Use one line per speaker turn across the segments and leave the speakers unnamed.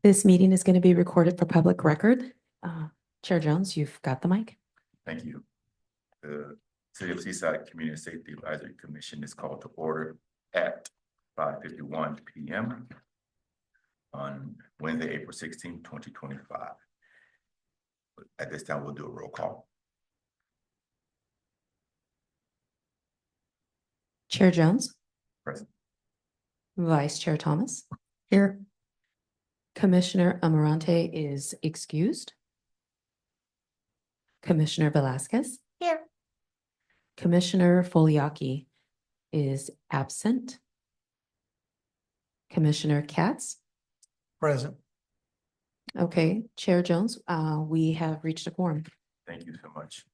This meeting is going to be recorded for public record. Chair Jones, you've got the mic.
Thank you. The City of Seaside Community Safety Advisory Commission is called to order at 5:51 p.m. on Wednesday, April 16, 2025. At this time, we'll do a roll call.
Chair Jones.
Present.
Vice Chair Thomas. Here. Commissioner Amarante is excused. Commissioner Velasquez.
Here.
Commissioner Foliaki is absent. Commissioner Katz.
Present.
Okay, Chair Jones, we have reached a quorum.
Thank you so much.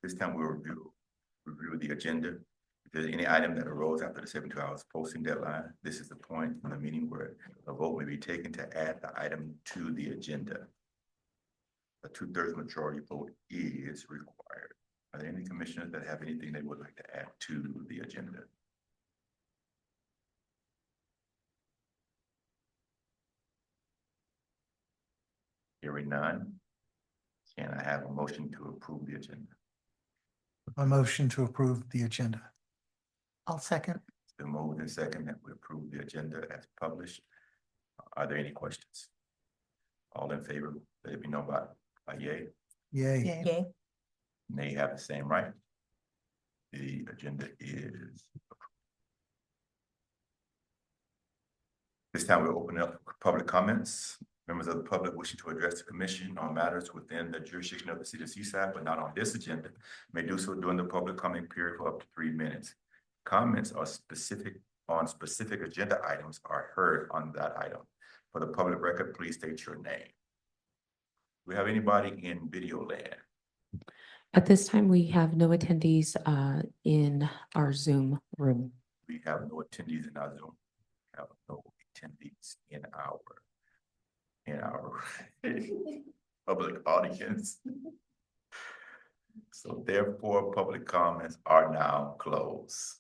This time we'll review the agenda. If there's any item that arose after the 72 hours posting deadline, this is the point in the meeting where a vote may be taken to add the item to the agenda. A 2/3 majority vote is required. Are there any commissioners that have anything they would like to add to the agenda? Hearing none, can I have a motion to approve the agenda?
A motion to approve the agenda. I'll second.
It's been moved and second that we approve the agenda as published. Are there any questions? All in favor, let it be known by yay.
Yay.
Yay.
Nay have the same right. The agenda is approved. This time we'll open up public comments. Members of the public wishing to address the commission on matters within the jurisdiction of the City of Seaside, but not on this agenda, may do so during the public comment period for up to 3 minutes. Comments are specific agenda items are heard on that item. For the public record, please state your name. Do we have anybody in video land?
At this time, we have no attendees in our Zoom room.
We have no attendees in our Zoom. We have no attendees in our public audience. So therefore, public comments are now closed.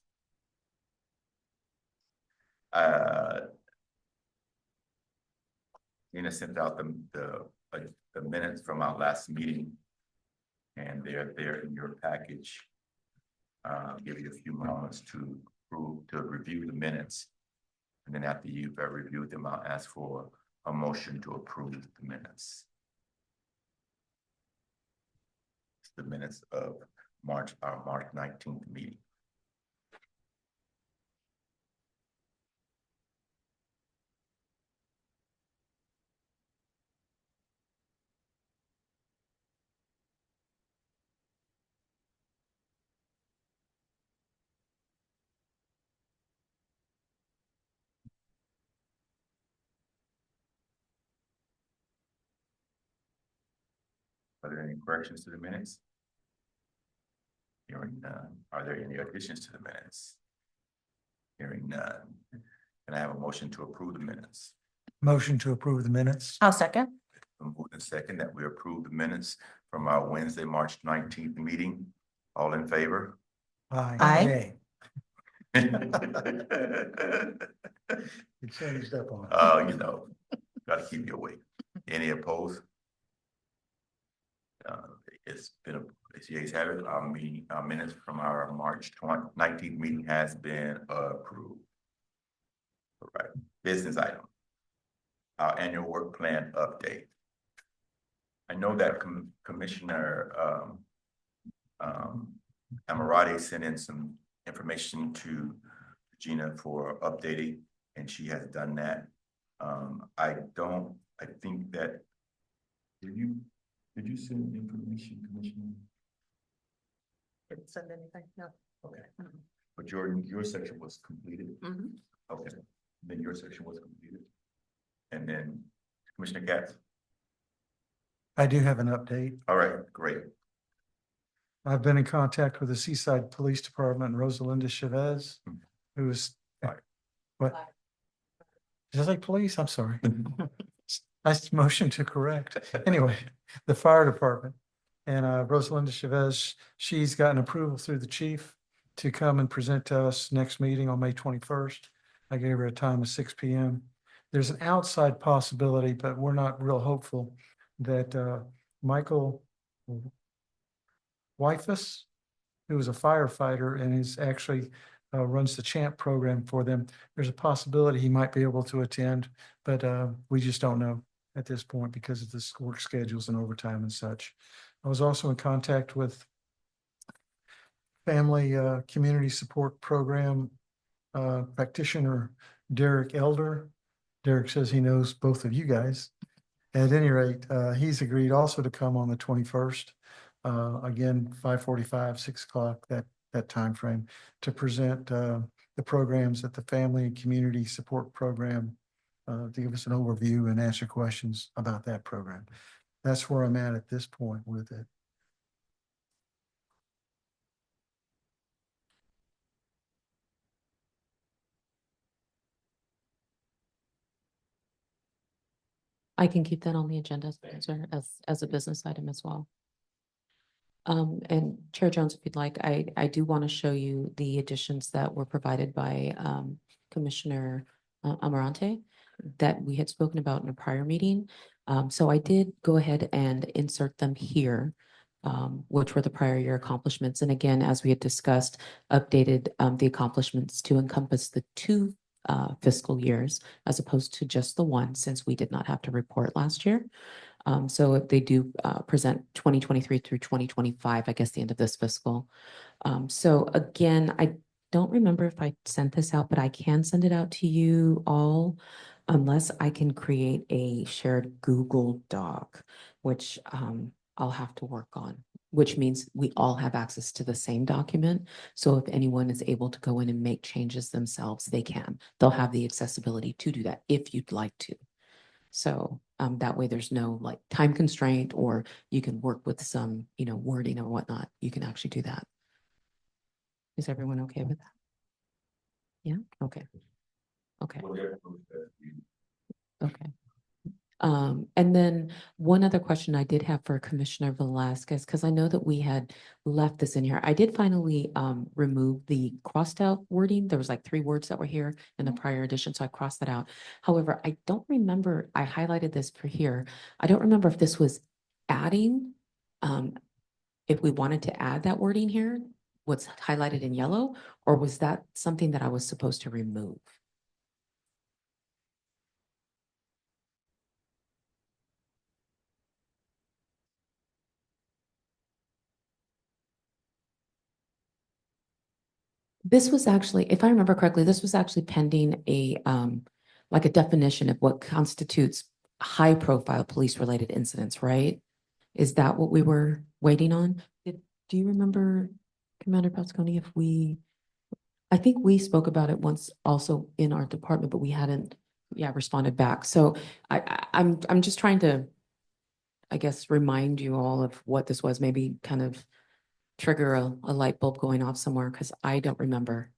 Nina sent out the minutes from our last meeting, and they're there in your package. Give you a few moments to review the minutes, and then after you've reviewed them, I'll ask for a motion to approve the minutes. It's the minutes of our March 19th meeting. Are there any corrections to the minutes? Hearing none. Are there any additions to the minutes? Hearing none. Can I have a motion to approve the minutes?
Motion to approve the minutes.
I'll second.
Moved and second that we approve the minutes from our Wednesday, March 19th meeting. All in favor?
Aye.
You
You changed up on it.
Gotta keep you awake. Any opposed? It's yeas have it. Our minutes from our March 19th meeting has been approved. All right, business item. Our annual work plan update. I know that Commissioner Amarante sent in some information to Gina for updating, and she has done that. I think that, did you send information, Commissioner?
Didn't send anything, no.
Okay, but your section was completed?
Mm-hmm.
Okay, then your section was completed. And then Commissioner Katz?
I do have an update.
All right, great.
I've been in contact with the Seaside Police Department and Rosalinda Chavez, who is, what? Did I say police? I'm sorry. I motion to correct. Anyway, the fire department and Rosalinda Chavez, she's gotten approval through the chief to come and present to us next meeting on May 21st. I gave her a time of 6 p.m. there's an outside possibility, but we're not real hopeful that Michael Wyfus, who is a firefighter and is actually runs the CHAMP program for them. There's a possibility he might be able to attend, but we just don't know at this point because of the work schedules and overtime and such. I was also in contact with Family Community Support Program practitioner Derek Elder. Derek says he knows both of you guys. At any rate, he's agreed also to come on the 21st. Again, 5:45, 6 o'clock, that timeframe, to present the programs at the Family and Community Support Program, to give us an overview and answer questions about that program. That's where I'm at this point with it.
I can keep that on the agenda, sir, as a business item as well. And Chair Jones, if you'd like, I do want to show you the additions that were provided by Commissioner Amarante that we had spoken about in a prior meeting. So I did go ahead and insert them here, which were the prior year accomplishments. And again, as we had discussed, updated the accomplishments to encompass the 2 fiscal years as opposed to just the 1, since we did not have to report last year. So they do present 2023 through 2025, I guess the end of this fiscal. So again, I don't remember if I sent this out, but I can send it out to you all unless I can create a shared Google Doc, which I'll have to work on, which means we all have access to the same document. So if anyone is able to go in and make changes themselves, they can. They'll have the accessibility to do that if you'd like to. So that way there's no like time constraint, or you can work with some, wording or whatnot. You can actually do that. Is everyone okay with that? Yeah, okay. Okay. Okay. And then one other question I did have for Commissioner Velasquez, because I know that we had left this in here. I did finally remove the crossed out wording. There was like 3 words that were here in the prior edition, so I crossed that out. However, I don't remember, I highlighted this for here. I don't remember if this was adding, if we wanted to add that wording here, what's highlighted in yellow, or was that something that I was supposed to remove? This was actually, if I remember correctly, this was actually pending a, like a definition of what constitutes high profile police related incidents, right? Is that what we were waiting on? Do you remember, Commander Pasconi, if I think we spoke about it once also in our department, but we hadn't, responded back. So I'm just trying to, I guess, remind you all of what this was, maybe kind of trigger a light bulb going off somewhere, because I don't remember.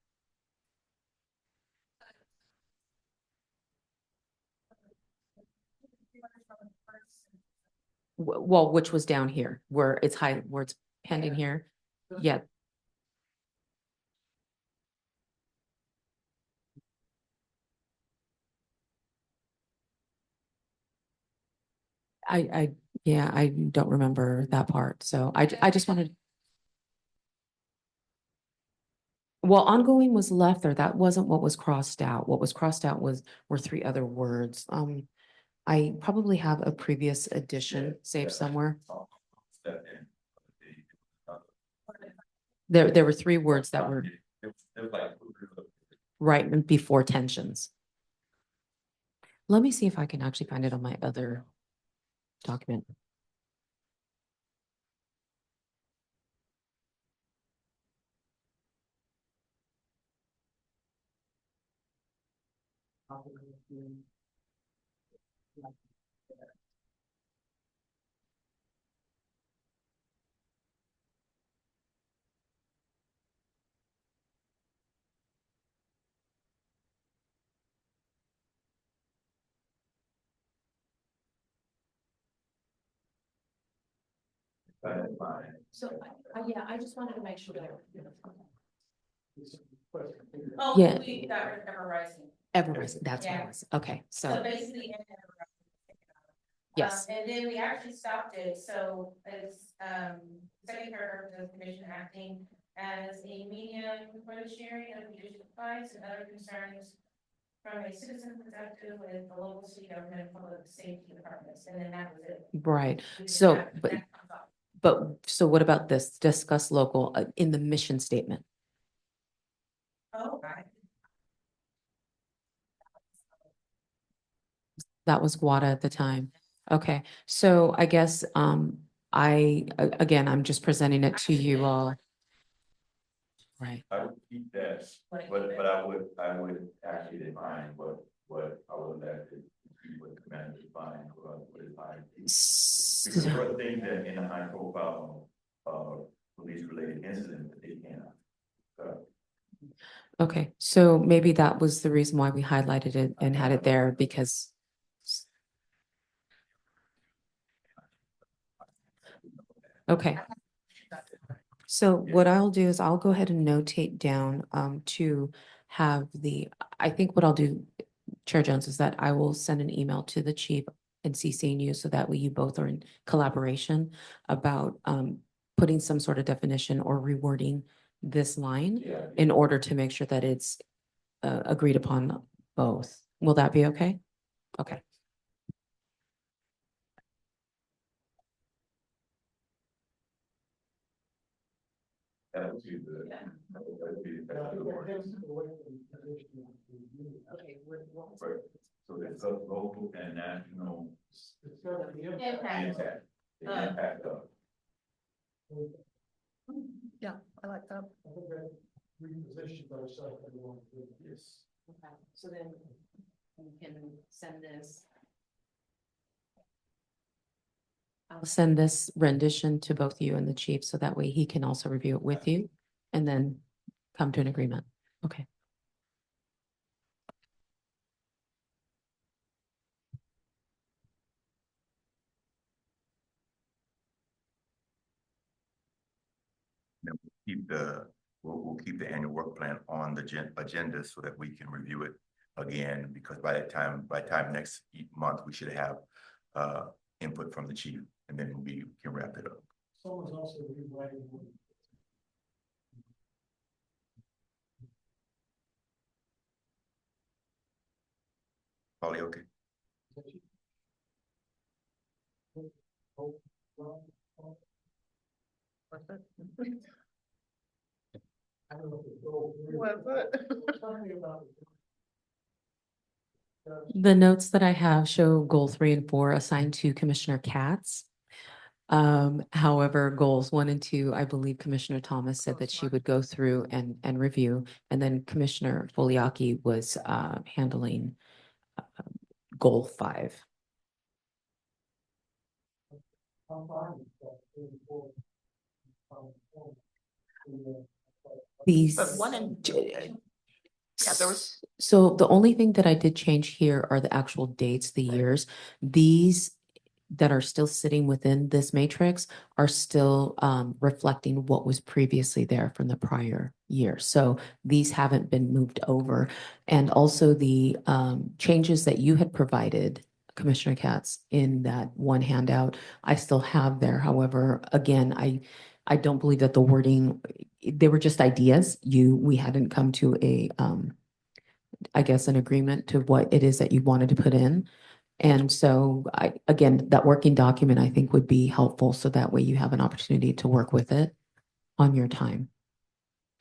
Well, which was down here, where it's high, where it's pending here. Yeah. I don't remember that part. So I just wanted. Well, ongoing was left there. That wasn't what was crossed out. What was crossed out were 3 other words. I probably have a previous edition saved somewhere. There were 3 words that were right and before tensions. Let me see if I can actually find it on my other document. So, yeah, I just wanted to make sure that.
Oh,
Yeah.
we got rid of Ever Rising.
Everest, that's what it
Yeah.
was. Okay,
So
so,
basically.
yes,
And then we actually stopped it, so it's, second paragraph of the commission acting as a medium for the sharing of leadership advice and other concerns from a citizen perspective with the local city government and public safety departments, and then that was it.
right.
We did
So,
that-
but,
that comes off.
so what about this? Discuss local in the mission statement.
Oh, right.
That was Guada at the time. Okay, so I guess, again, I'm just presenting it to you all. Right,
I would keep that, but I would actually define what I would let the, what the commander define, what is fine. Because there are things that in a high profile, police related incident that they cannot.
okay, so maybe that was the reason why we highlighted it and had it there because. Okay. So what I'll do is I'll go ahead and notate down to have I think what I'll do, Chair Jones, is that I will send an email to the chief and CCing you so that way you both are in collaboration about putting some sort of definition or rewording this line
Yeah.
in order to make sure that it's agreed upon both. Will that be okay? Okay.
That would be the, that would be the best of the work. Right. So it's up local and national impact, the impact of.
Yeah, I like that.
Yes.
Okay, so then we can send this. I'll send this rendition to both you and the chief, so that way he can also review it with you and then come to an agreement. Okay.
Keep the, we'll keep the annual work plan on the agenda so that we can review it again, because by the time next month, we should have input from the chief, and then we can wrap it up.
Someone's also rewriting.
Polly, okay?
What's that?
The notes that I have show goal 3 and 4 assigned to Commissioner Katz. However, goals 1 and 2, I believe Commissioner Thomas said that she would go through and review, and then Commissioner Foliaki was handling goal 5. These.
But 1 and 2. Yeah, there was.
So the only thing that I did change here are the actual dates, the years. These that are still sitting within this matrix are still reflecting what was previously there from the prior year. So these haven't been moved over. And also the changes that you had provided, Commissioner Katz, in that one handout, I still have there. However, again, I don't believe that the wording, they were just ideas. We hadn't come to a, I guess, an agreement to what it is that you wanted to put in. And so again, that working document I think would be helpful. So that way you have an opportunity to work with it on your time.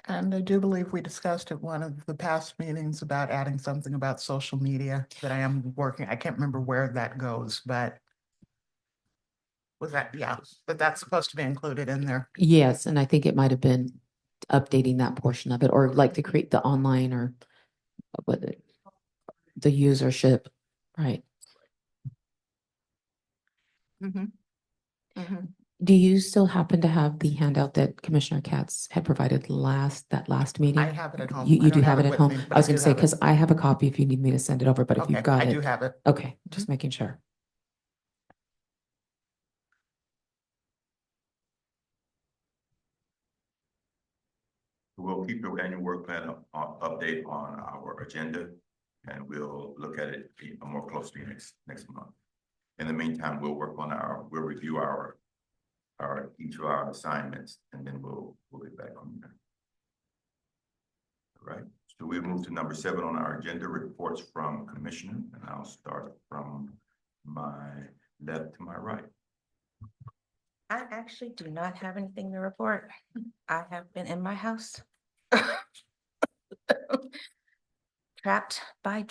And I do believe we discussed at one of the past meetings about adding something about social media that I am working. I can't remember where that goes, but was that, yeah, but that's supposed to be included in there.
Yes, and I think it might have been updating that portion of it, or like to create the online or what the usership, right? Do you still happen to have the handout that Commissioner Katz had provided that last meeting?
I have it at home.
You
I
do
don't
have it at
with
home?
me,
I
but
was
do
gonna say,
have it.
because I have a copy if you need me to send it over, but if
Okay,
you've got
I do
it.
have it.
Okay, just making sure.
We'll keep the annual work plan update on our agenda. And we'll look at it more closely next month. In the meantime, we'll review each of our assignments, and then we'll get back on there. All right, so we move to number 7 on our agenda, reports from commissioner, and I'll start from my left to my right.
I actually do not have anything to report. I have been in my house. Trapped by.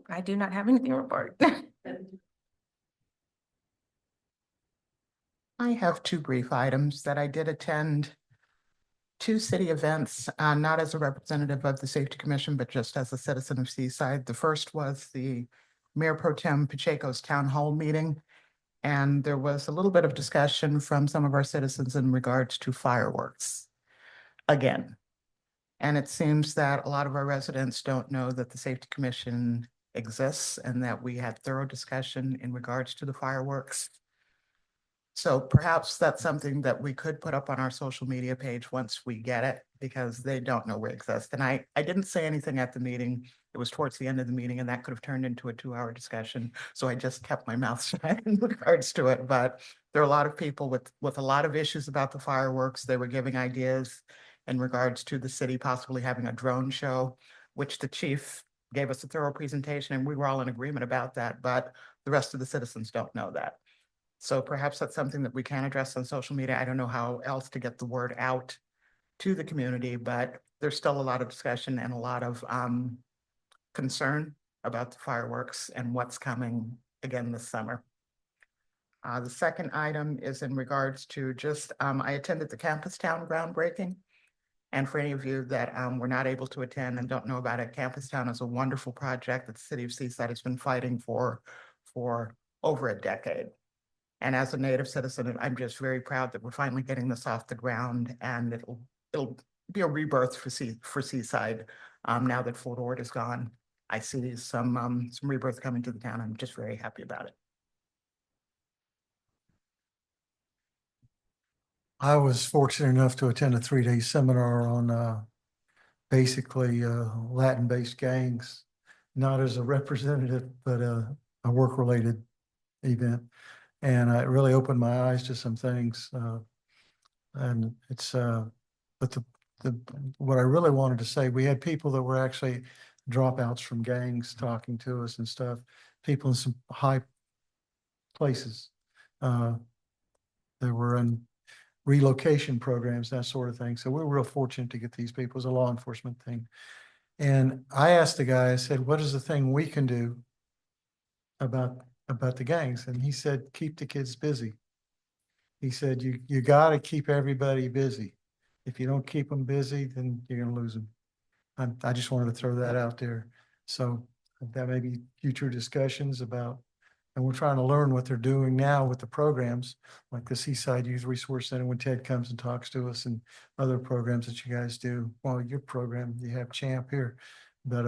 I do not have anything to report.
I have 2 brief items that I did attend 2 city events, not as a representative of the Safety Commission, but just as a citizen of Seaside. The first was the Mayor Pro Tem Pacheco's Town Hall meeting. And there was a little bit of discussion from some of our citizens in regards to fireworks again. And it seems that a lot of our residents don't know that the Safety Commission exists and that we had thorough discussion in regards to the fireworks. So perhaps that's something that we could put up on our social media page once we get it, because they don't know we exist. And I didn't say anything at the meeting. It was towards the end of the meeting, and that could have turned into a 2-hour discussion. So I just kept my mouth shut in regards to it. But there are a lot of people with a lot of issues about the fireworks. They were giving ideas in regards to the city possibly having a drone show, which the chief gave us a thorough presentation, and we were all in agreement about that. But the rest of the citizens don't know that. So perhaps that's something that we can address on social media. I don't know how else to get the word out to the community, but there's still a lot of discussion and a lot of concern about the fireworks and what's coming again this summer. The second item is in regards to just, I attended the Campus Town groundbreaking. And for any of you that were not able to attend and don't know about it, Campus Town is a wonderful project that the city of Seaside has been fighting for over a decade. And as a native citizen, I'm just very proud that we're finally getting this off the ground, and it'll be a rebirth for Seaside. Now that Fort Ord is gone, I see some rebirth coming to the town. I'm just very happy about it.
I was fortunate enough to attend a 3-day seminar on basically Latin-based gangs, not as a representative, but a work-related event. And it really opened my eyes to some things. And it's, but what I really wanted to say, we had people that were actually dropouts from gangs talking to us and stuff, people in some high places. They were in relocation programs, that sort of thing. So we were real fortunate to get these people as a law enforcement thing. And I asked the guy, I said, what is the thing we can do about the gangs? And he said, keep the kids busy. He said, you got to keep everybody busy. If you don't keep them busy, then you're going to lose them. I just wanted to throw that out there. So that may be future discussions about, and we're trying to learn what they're doing now with the programs, like the Seaside Youth Resource Center, when Ted comes and talks to us, and other programs that you guys do. Well, your program, you have CHAMP here, but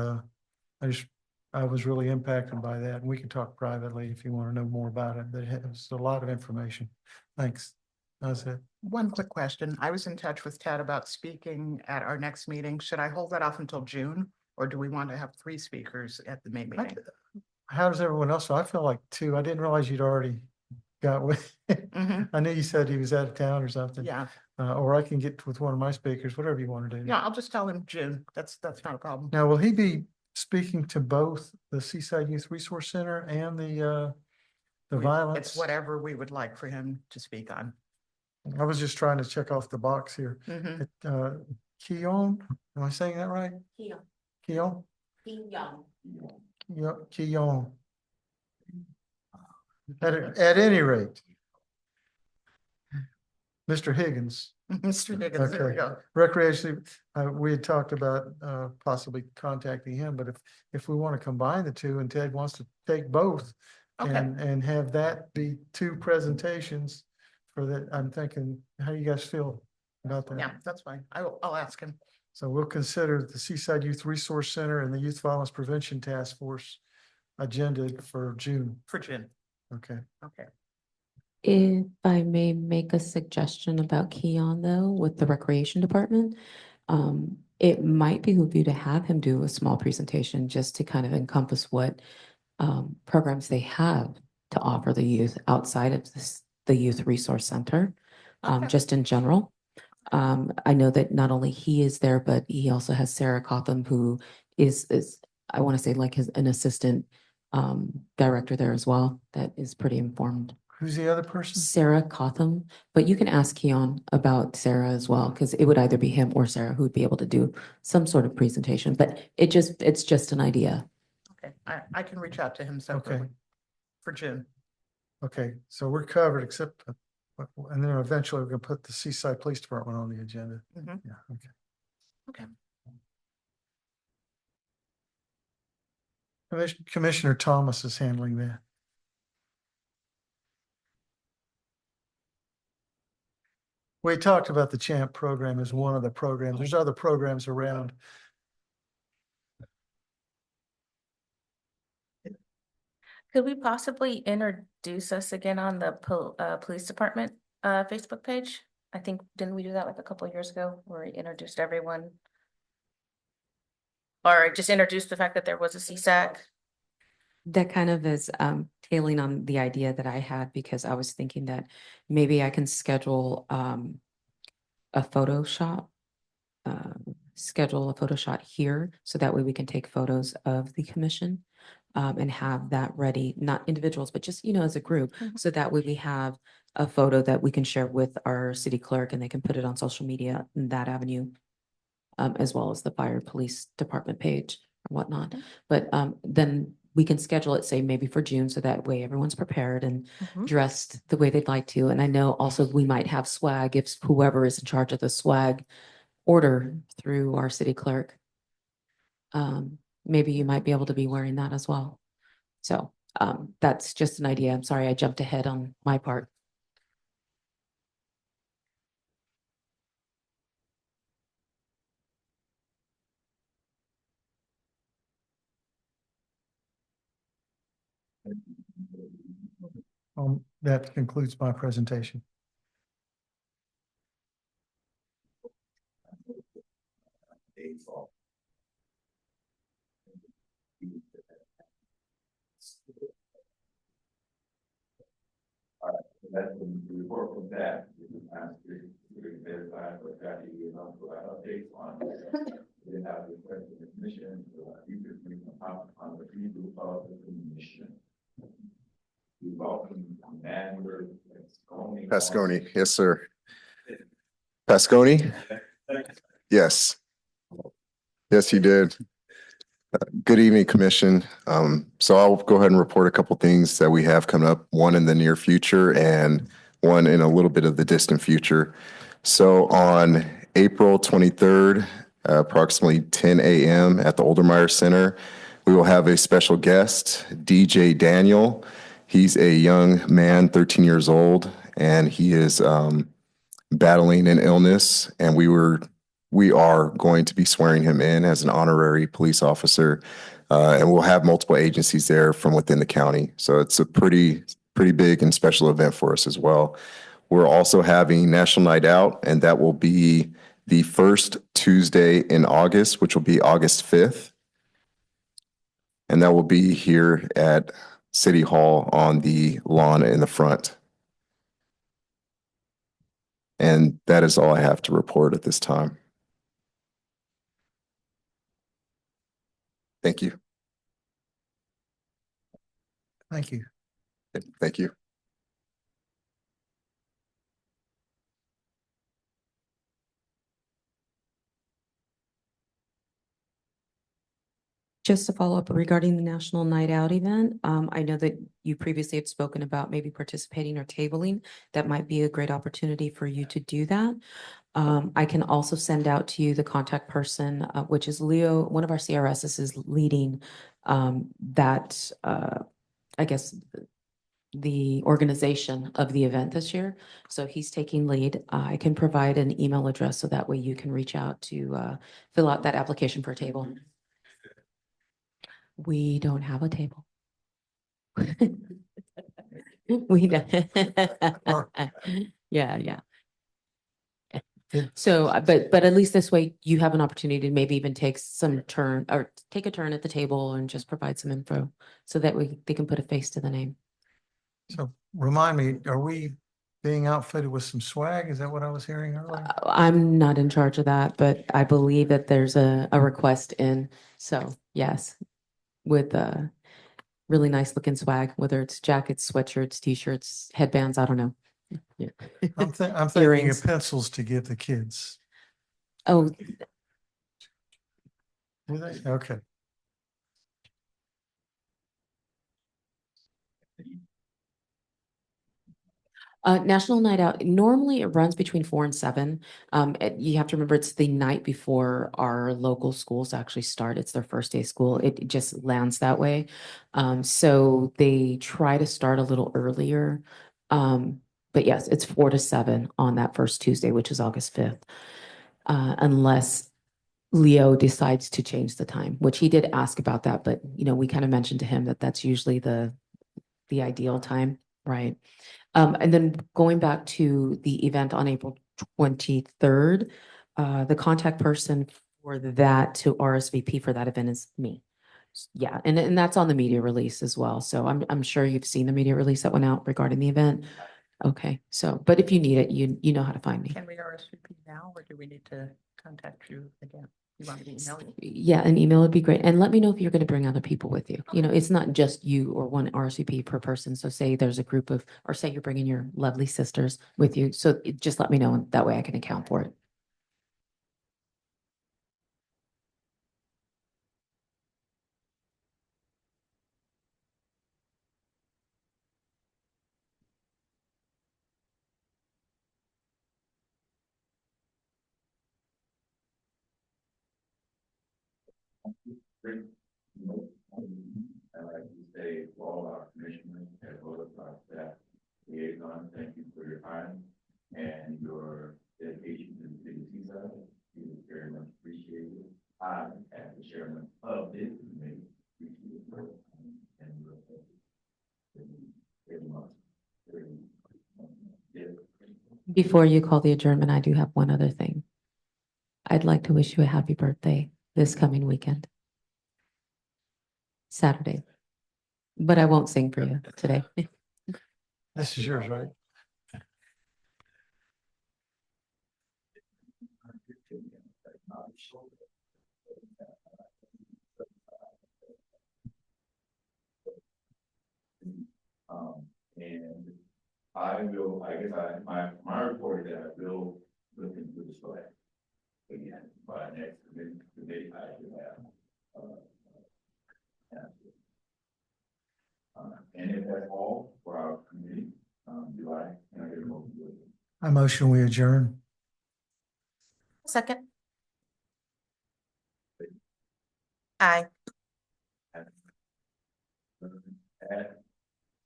I was really impacted by that, and we can talk privately if you want to know more about it, but it's a lot of information. Thanks. That's it.
One quick question. I was in touch with Ted about speaking at our next meeting. Should I hold that off until June, or do we want to have 3 speakers at the May meeting?
How does everyone else? I feel like 2. I didn't realize you'd already got with. I knew you said he was out of town or something.
Yeah,
Or I can get with one of my speakers, whatever you want to do.
yeah, I'll just tell him June. That's not a problem.
Now, will he be speaking to both the Seaside Youth Resource Center and the violence?
It's whatever we would like for him to speak on.
I was just trying to check off the box here.
Mhm.
Keon, am I saying that right?
Keon.
Keon?
Young.
Yeah, Keon. At any rate, Mr. Higgins,
Mr. Higgins, there we
Okay.
go.
recreation, we had talked about possibly contacting him, but if we want to combine the 2 and Ted wants to take both
Okay,
and have that be 2 presentations for that, I'm thinking, how do you guys feel about that?
yeah, that's fine. I'll ask him.
So we'll consider the Seaside Youth Resource Center and the Youth Violence Prevention Task Force agenda for June.
For June.
Okay.
Okay.
If I may make a suggestion about Keon though, with the recreation department, It might behoove you to have him do a small presentation just to kind of encompass what programs they have to offer the youth outside of the Youth Resource Center,
Okay.
just in general. I know that not only he is there, but he also has Sarah Cotham, who is I want to say like an assistant director there as well, that is pretty informed.
Who's the other person?
Sarah Cotham, but you can ask Keon about Sarah as well, because it would either be him or Sarah who would be able to do some sort of presentation, but it's just an idea.
Okay, I can reach out to him separately for June.
Okay, so we're covered except, and then eventually we're gonna put the Seaside Police Department on the agenda.
Mhm.
Yeah, okay.
Okay.
Commissioner Thomas is handling that. We talked about the CHAMP program as one of the programs. There's other programs around.
Could we possibly introduce us again on the police department Facebook page? I think, didn't we do that like a couple of years ago where we introduced everyone? Or just introduced the fact that there was a CSAC?
That kind of is tailing on the idea that I had, because I was thinking that maybe I can schedule a Photoshop, schedule a photo shot here, so that way we can take photos of the commission and have that ready, not individuals, but just, as a group.
Mhm.
So that way we have a photo that we can share with our city clerk and they can put it on social media in that avenue, as well as the fire police department page or whatnot. But then we can schedule it, say maybe for June, so that way everyone's prepared and
Mhm.
dressed the way they'd like to. And I know also we might have swag if whoever is in charge of the swag order through our city clerk. Maybe you might be able to be wearing that as well. So that's just an idea. I'm sorry, I jumped ahead on my part.
That concludes my presentation.
That's the report from that. Updates on. We didn't have the question of the commission, you could bring them up on the review of the commission. We welcome Amber Pasconi.
Pasconi, yes, sir. Pasconi? Yes. Yes, you did. Good evening, Commission. So I'll go ahead and report a couple things that we have coming up, one in the near future and one in a little bit of the distant future. So on April 23rd, approximately 10 a.m. at the Oldermeyer Center, we will have a special guest, DJ Daniel. He's a young man, 13 years old, and he is battling an illness, and we are going to be swearing him in as an honorary police officer, and we'll have multiple agencies there from within the county. So it's a pretty big and special event for us as well. We're also having National Night Out, and that will be the first Tuesday in August, which will be August 5th. And that will be here at City Hall on the lawn in the front. And that is all I have to report at this time. Thank you.
Thank you.
Thank you.
Just to follow up regarding the National Night Out event, I know that you previously had spoken about maybe participating or tabling. That might be a great opportunity for you to do that. I can also send out to you the contact person, which is Leo. One of our CRSs is leading that, I guess, the organization of the event this year. So he's taking lead. I can provide an email address so that way you can reach out to fill out that application for a table. We don't have a table. We don't. Yeah, yeah. So, but at least this way you have an opportunity to maybe even take some turn or take a turn at the table and just provide some info so that they can put a face to the name.
So remind me, are we being outfitted with some swag? Is that what I was hearing earlier?
I'm not in charge of that, but I believe that there's a request in. So yes, with really nice looking swag, whether it's jackets, sweatshirts, t-shirts, headbands, I don't know. Yeah.
I'm thinking
Earrings.
of pencils to give the kids.
Oh,
Do they? Okay.
National Night Out, normally it runs between 4 and 7. You have to remember it's the night before our local schools actually start. It's their first day of school. It just lands that way. So they try to start a little earlier. But yes, it's 4 to 7 on that first Tuesday, which is August 5th. Unless Leo decides to change the time, which he did ask about that, but we kind of mentioned to him that that's usually the ideal time, right? And then going back to the event on April 23rd, the contact person for that to RSVP for that event is me. Yeah, and that's on the media release as well. So I'm sure you've seen the media release that went out regarding the event. Okay, so, but if you need it, you know how to find me.
Can we RSVP now, or do we need to contact you again? You want me to email you?
Yeah, an email would be great. And let me know if you're going to bring other people with you. It's not just you or one RSVP per person. So say there's a group of, or say you're bringing your lovely sisters with you. So just let me know and that way I can account for it.
Great. I'd like to say to all our commissioners as well as our staff liaison, thank you for your time and your dedication to the city of Seaside. It is very much appreciated. I, as the chairman of this committee, appreciate your time and your very much.
Before you call the adjournment, I do have one other thing. I'd like to wish you a happy birthday this coming weekend. Saturday. But I won't sing for you today.
This is yours, right?
And I will, I guess my report is that I will look into the select. Again, by next committee, I should have, and if that's all for our committee, can I get a motion?
I motion we adjourn.
Second. Aye.
At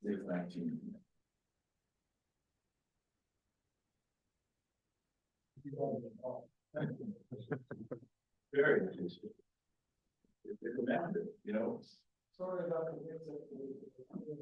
6:19. Very interesting. It's a matter, Sorry about the.